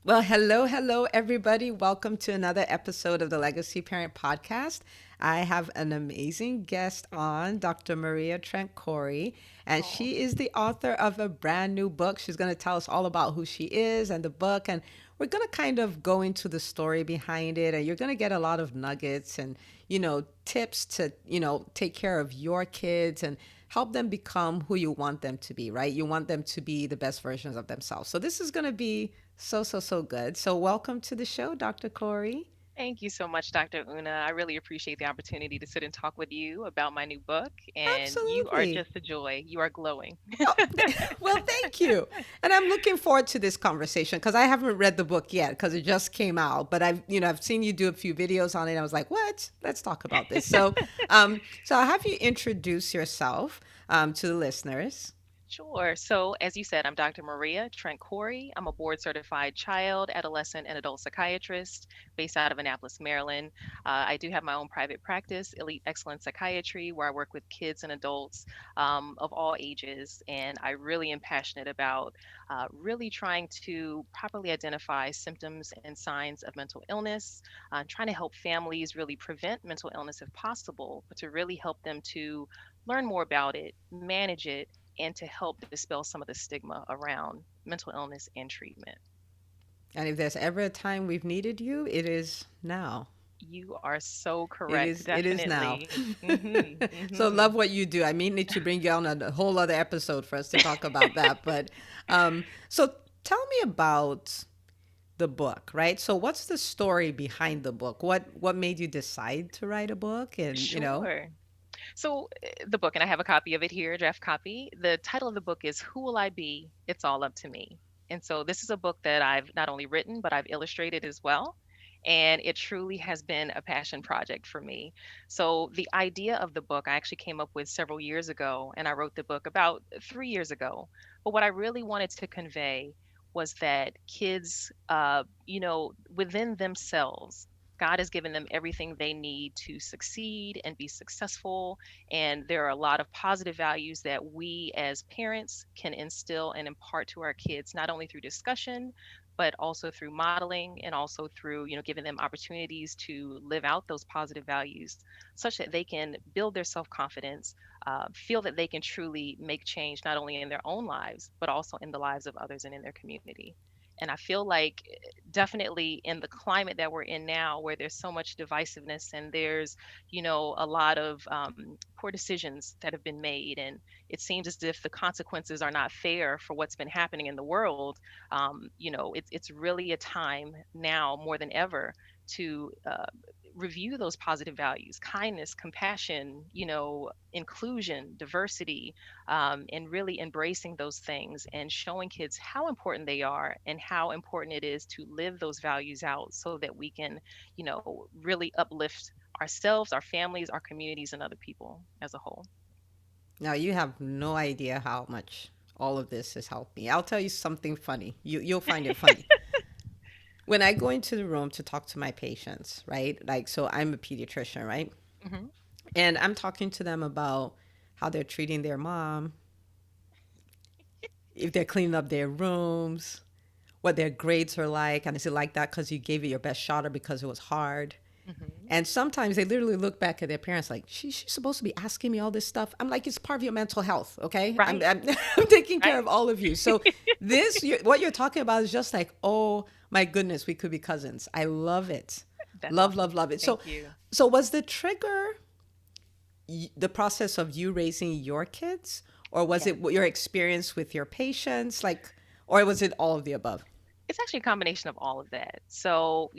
Well, hello, hello, everybody. Welcome to another episode of the Legacy Parent Podcast. I have an amazing guest on, Dr. Maria Trent Corey, and Oh, she is the author of a brand new book. She's going to tell us all about who she is and the book, and we're going to kind of go into the story behind it, and you're going to get a lot of nuggets and, tips to, take care of your kids and help them become who you want them to be, right? You want them to be the best versions of themselves. So this is going to be so good. So welcome to the show, Dr. Corey. thank you so much, Dr. Una. I really appreciate the opportunity to sit and talk with you about my new book. And you are Absolutely. just a joy. You are glowing. Oh, well, thank you. And I'm looking forward to this conversation because I haven't read the book yet because it just came out. But I've seen you do a few videos on it. I was like, what? Let's talk about this. So I'll have you introduce yourself to the listeners. Sure. So, as you said, I'm Dr. Maria Trent Corey. I'm a board certified child, adolescent, and adult psychiatrist based out of Annapolis, Maryland. I do have my own private practice, Elite Excellence Psychiatry, where I work with kids and adults of all ages. And I really am passionate about really trying to properly identify symptoms and signs of mental illness, trying to help families really prevent mental illness if possible, but to really help them to learn more about it, manage it, and to help dispel some of the stigma around mental illness and treatment. And if there's ever a time we've needed you, it is now. You are so It correct, is it is now. definitely. Mhm. So Mhm. love what you do. I mean need to bring you on a whole other episode for us to talk about that. But so tell me about the book, right? So what's the story behind the book? What made you decide to write a book and. Sure. So, the book, and I have a copy of it here, a draft copy. The title of the book is Who Will I Be? It's All Up to Me. And so, this is a book that I've not only written, but I've illustrated as well. And it truly has been a passion project for me. So, the idea of the book I actually came up with several years ago, and I wrote the book about 3 years ago. But what I really wanted to convey was that kids, within themselves, God has given them everything they need to succeed and be successful. And there are a lot of positive values that we as parents can instill and impart to our kids, not only through discussion, but also through modeling and also through, giving them opportunities to live out those positive values such that they can build their self-confidence, feel that they can truly make change not only in their own lives, but also in the lives of others and in their community. And I feel like definitely in the climate that we're in now, where there's so much divisiveness and there's, a lot of poor decisions that have been made, and it seems as if the consequences are not fair for what's been happening in the world. It's really a time now more than ever to review those positive values: kindness, compassion, inclusion, diversity, and really embracing those things and showing kids how important they are and how important it is to live those values out so that we can, really uplift ourselves, our families, our communities, and other people as a whole. Now you have no idea how much all of this has helped me. I'll tell you something funny. You'll find it funny. When I go into the room to talk to my patients, right? Like so I'm a pediatrician, right? Hmm. And I'm talking to them about how they're treating their mom, if they're cleaning up their rooms, what their grades are like, and is it like that because you gave it your best shot or because it was hard? Hmm. And sometimes they literally look back at their parents like, she's supposed to be asking me all this stuff. I'm like, it's part of your mental health, okay? I'm, Right, I'm, I'm taking care right. of all of you. So what you're talking about is just like, oh my goodness, we could be cousins. I love it. That's Love, awesome. love, love it. Thank So, you. so was the trigger the process of you raising your kids, or was Yeah. it your experience with your patients, like, or was it all of the above? It's actually a combination of all of that. So,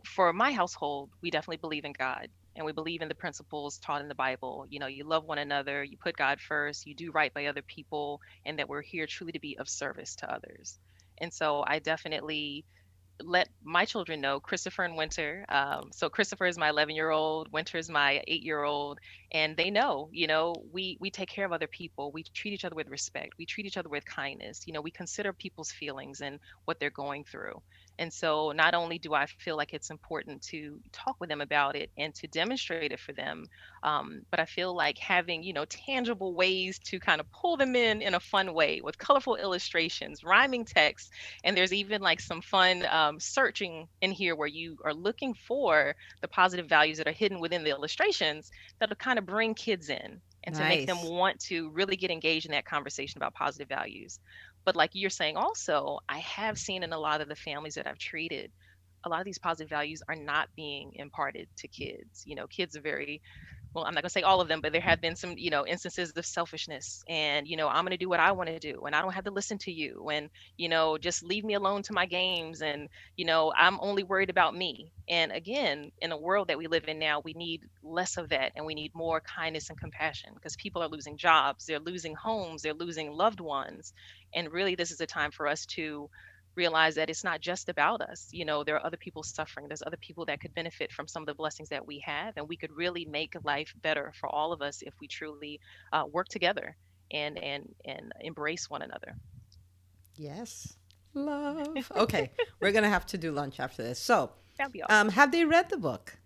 for my household, we definitely believe in God and we believe in the principles taught in the Bible. You love one another, you put God first, you do right by other people, and that we're here truly to be of service to others. And so I definitely let my children know, Christopher and Winter. So Christopher is my 11-year-old, Winter is my 8-year-old, and they know, we take care of other people. We treat each other with respect. We treat each other with kindness. We consider people's feelings and what they're going through. And so not only do I feel like it's important to talk with them about it and to demonstrate it for them, But I feel like having, tangible ways to kind of pull them in a fun way with colorful illustrations, rhyming text, and there's even like some fun searching in here where you are looking for the positive values that are hidden within the illustrations that'll kind of bring kids in and to make them Nice. want to really get engaged in that conversation about positive values. But like you're saying, also, I have seen in a lot of the families that I've treated, a lot of these positive values are not being imparted to kids. Kids are very, well, I'm not going to say all of them, but there have been some, instances of selfishness and, I'm going to do what I want to do and I don't have to listen to you and, just leave me alone to my games and, I'm only worried about me. And again, in the world that we live in now, we need less of that and we need more kindness and compassion because people are losing jobs, they're losing homes, they're losing loved ones. And really, this is a time for us to realize that it's not just about us. There are other people suffering. There's other people that could benefit from some of the blessings that we have, and we could really make life better for all of us if we truly work together and embrace one another. Yes. Love. Okay, we're gonna have to do lunch after this. So, That'd be awesome. have they read the book?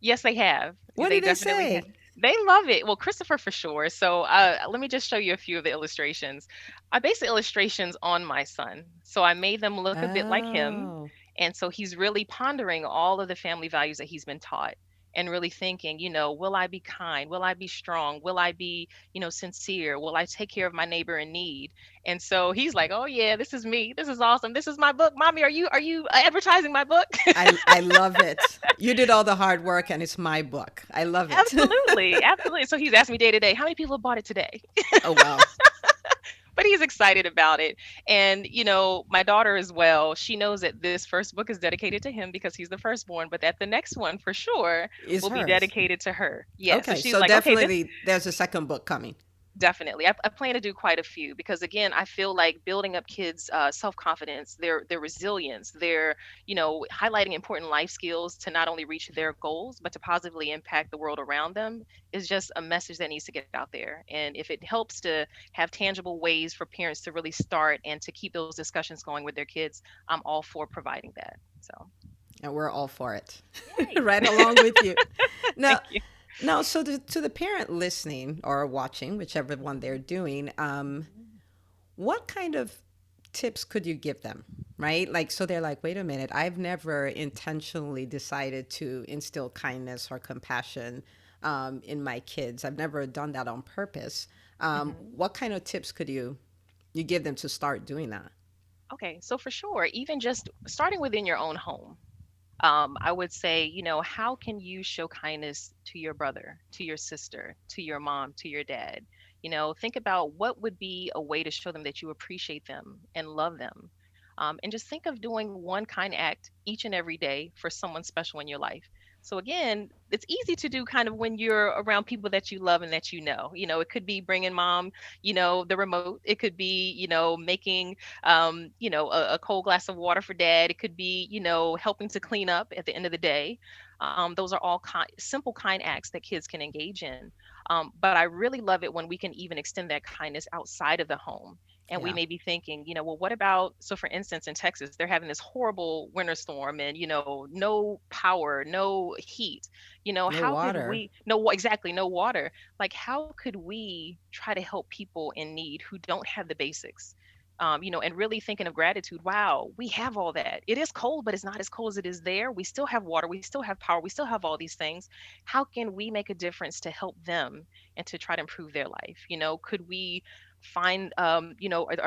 Yes, they have. What They did they definitely have. say? They love it. Well, Christopher for sure. So let me just show you a few of the illustrations. I based the illustrations on my son. So I made them look a bit like him. Oh, And so he's really pondering all of the family values that he's been taught and really thinking, will I be kind? Will I be strong? Will I be, sincere? Will I take care of my neighbor in need? And so he's like, "Oh yeah, this is me. This is awesome. This is my book. Mommy, are you advertising my book?" I love it. You did all the hard work, and it's my book. I love it. Absolutely, absolutely. So he's asking me day to day, how many people have bought it today? Oh wow. But he's excited about it. And, my daughter as well, she knows that this first book is dedicated to him because he's the firstborn, but that the next one for sure Is will be hers. dedicated to her. Yeah. So Okay, she's so like, okay, this definitely there's a second book coming. definitely. I plan to do quite a few because again, I feel like building up kids' self-confidence, their resilience, their highlighting important life skills to not only reach their goals but to positively impact the world around them is just a message that needs to get out there. And if it helps to have tangible ways for parents to really start and to keep those discussions going with their kids, I'm all for providing that. So, And we're all for it. yay! Right along with you. Thank Now, you. now, so to the parent listening or watching, whichever one they're doing, what kind of tips could you give them? Right? Like, so they're like, wait a minute, I've never intentionally decided to instill kindness or compassion in my kids. I've never done that on purpose. Mhm. What kind of tips could you give them to start doing that? Okay, so for sure, even just starting within your own home, I would say, how can you show kindness to your brother, to your sister, to your mom, to your dad? Think about what would be a way to show them that you appreciate them and love them. And just think of doing one kind act each and every day for someone special in your life. So again, it's easy to do kind of when you're around people that you love and that you know. It could be bringing mom, the remote. It could be, making a cold glass of water for dad. It could be, helping to clean up at the end of the day. Those are all simple, kind acts that kids can engage in. But I really love it when we can even extend that kindness outside of the home. And we Yeah. may be thinking, well, what about, so for instance, in Texas, they're having this horrible winter storm and, no power, no heat. No How could water. we, no, exactly, no water. Like, how could we try to help people in need who don't have the basics? And really thinking of gratitude. Wow, we have all that. It is cold, but it's not as cold as it is there. We still have water. We still have power. We still have all these things. How can we make a difference to help them and to try to improve their life? Could we find, are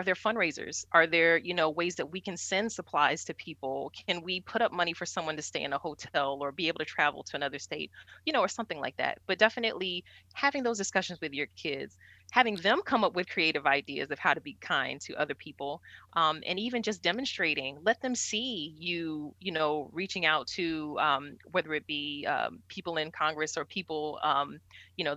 there fundraisers? Are there, ways that we can send supplies to people? Can we put up money for someone to stay in a hotel or be able to travel to another state, or something like that? But definitely having those discussions with your kids, having them come up with creative ideas of how to be kind to other people, and even just demonstrating, let them see you, reaching out to, whether it be people in Congress or people,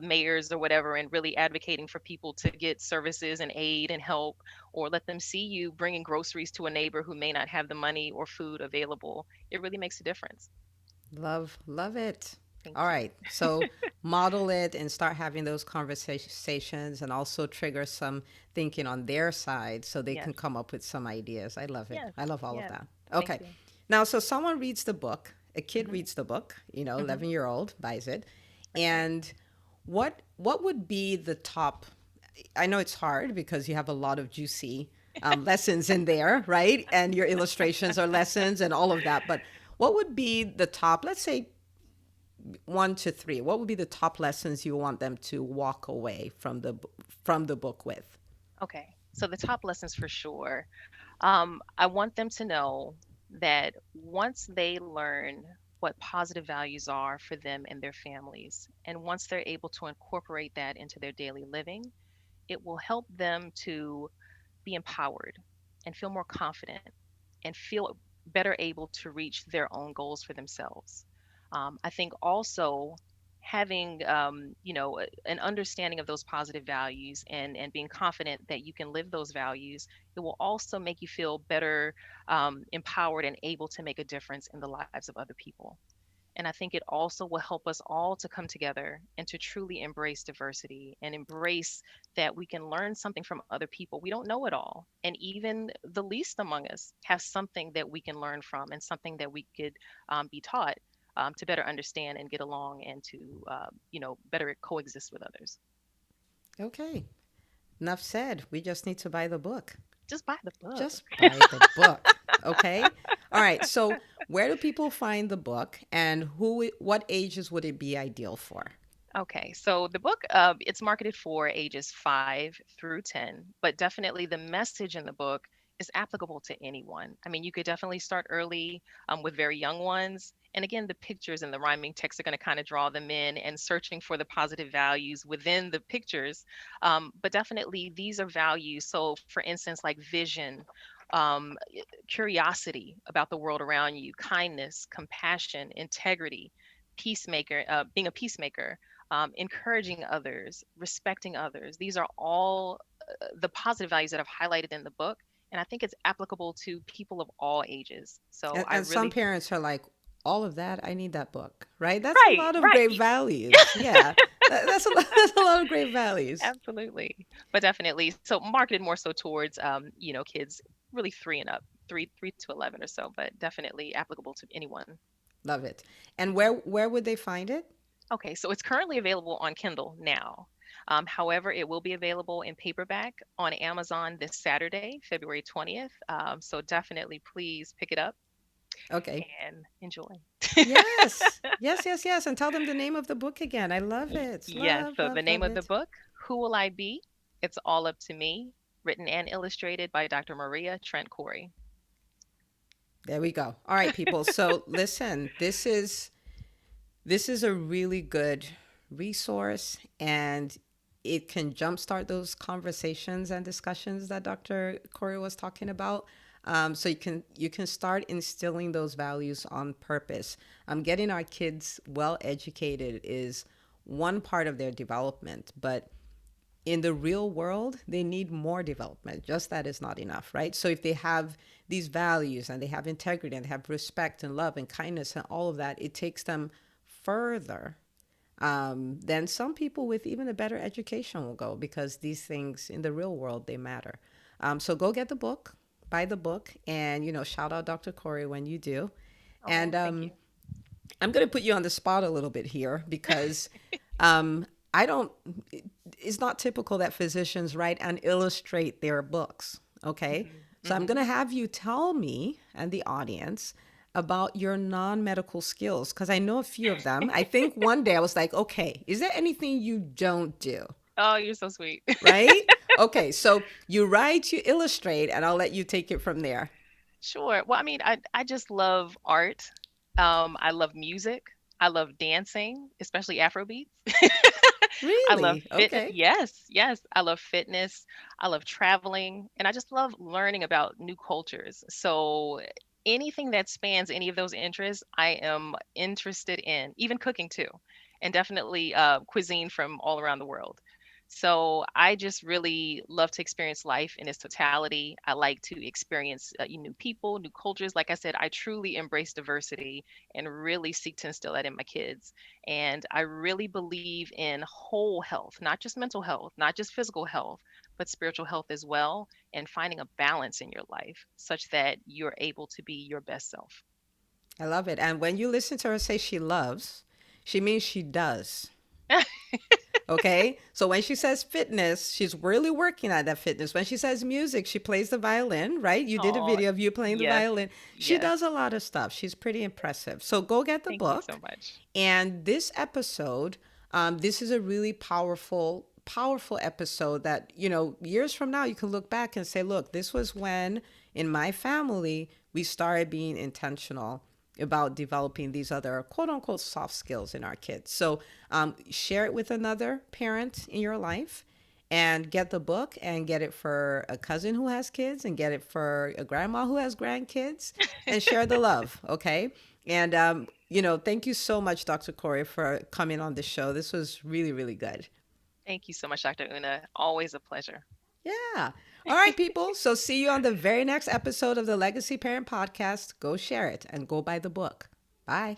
mayors or whatever, and really advocating for people to get services and aid and help, or let them see you bringing groceries to a neighbor who may not have the money or food available. It really makes a difference. Love, love it. Thank All you. right. So model it and start having those conversations and also trigger some thinking on their side so they can Yes. come up with some ideas. I love it. Yes. I love all of Yes. that. Thank Okay. you. Now, so someone reads the book, a kid Hmm. reads the book, Hmm. 11-year-old buys it. That's right. And what would be the top? I know it's hard because you have a lot of juicy lessons in there, right? And your illustrations are lessons and all of that. But what would be the top? Let's say 1 to 3. What would be the top lessons you want them to walk away from the book with? Okay. So the top lessons for sure. I want them to know that once they learn what positive values are for them and their families, and once they're able to incorporate that into their daily living, it will help them to be empowered and feel more confident and feel better able to reach their own goals for themselves. I think also having an understanding of those positive values and being confident that you can live those values, it will also make you feel better, empowered and able to make a difference in the lives of other people. And I think it also will help us all to come together and to truly embrace diversity and embrace that we can learn something from other people. We don't know it all. And even the least among us have something that we can learn from and something that we could be taught to better understand and get along and to, better coexist with others. Okay, enough said. We just need to buy the book. Just buy the book. Just buy the book. Okay. All right. So, where do people find the book, and what ages would it be ideal for? Okay, so the book, it's marketed for ages 5 through 10, but definitely the message in the book is applicable to anyone. I mean, you could definitely start early with very young ones. And again, the pictures and the rhyming text are going to kind of draw them in and searching for the positive values within the pictures. But definitely, these are values. So, for instance, like vision, um, curiosity about the world around you, kindness, compassion, integrity, being a peacemaker, encouraging others, respecting others. These are all the positive values that I've highlighted in the book. And I think it's applicable to people of all ages. So I And some really, parents are like, all of that, I need that book, right? That's a right, lot of right. great values. Yeah. That's a lot of great values. Absolutely. But definitely, so marketed more so towards, kids really three and up, three to 11 or so, but definitely applicable to anyone. Love it. And where would they find it? Okay, so it's currently available on Kindle now. However, it will be available in paperback on Amazon this Saturday, February 20th. So definitely please pick it up Okay. and enjoy. Yes. Yes, yes, yes. And tell them the name of the book again. I love it. Yes, Love, so the love, name love of the it. book, Who Will I Be? It's All Up to Me, written and illustrated by Dr. Maria Trent Corey. There we go. All right, people. So listen, this is a really good resource, and it can jumpstart those conversations and discussions that Dr. Corey was talking about. So you can start instilling those values on purpose. Getting our kids well educated is one part of their development, but in the real world, they need more development. Just that is not enough, right? So if they have these values and they have integrity and they have respect and love and kindness and all of that, it takes them further than some people with even a better education will go, because these things in the real world, they matter. So go get the book, buy the book, and shout out Dr. Corey when you do. And Oh, thank you. I'm going to put you on the spot a little bit here because um, I don't, it's not typical that physicians write and illustrate their books. Okay. Hmm. So I'm going Hmm. to have you tell me and the audience about your non medical skills, because I know a few of them. I think one day I was like, okay, is there anything you don't do? Oh, you're so sweet. Right? Okay. So you write, you illustrate, and I'll let you take it from there. Sure. Well, I mean, I just love art. I love music. I love dancing, especially Afro beats. I love Really? fitness. Okay. Yes, yes. I love fitness. I love traveling, and I just love learning about new cultures. So anything that spans any of those interests, I am interested in, even cooking too, and definitely cuisine from all around the world. So I just really love to experience life in its totality. I like to experience new people, new cultures. Like I said, I truly embrace diversity and really seek to instill that in my kids. And I really believe in whole health, not just mental health, not just physical health, but spiritual health as well, and finding a balance in your life such that you're able to be your best self. I love it. And when you listen to her say she loves, she means she does. Okay. So when she says fitness, she's really working at that fitness. When she says music, she plays the violin, right? You did a Oh, video of you playing the yes, violin. She yes. does a lot of stuff. She's pretty impressive. So go get the Thank you so book. much. And this episode, this is a really powerful, powerful episode that, years from now, you can look back and say, look, this was when in my family, we started being intentional about developing these other quote unquote soft skills in our kids. So share it with another parent in your life and get the book and get it for a cousin who has kids and get it for a grandma who has grandkids and share the love. Okay. And, thank you so much, Dr. Corey, for coming on the show. This was really, really good. Thank you so much, Dr. Una. Always a pleasure. Yeah. All right, people. So see you on the very next episode of the Legacy Parent Podcast. Go share it and go buy the book. Bye.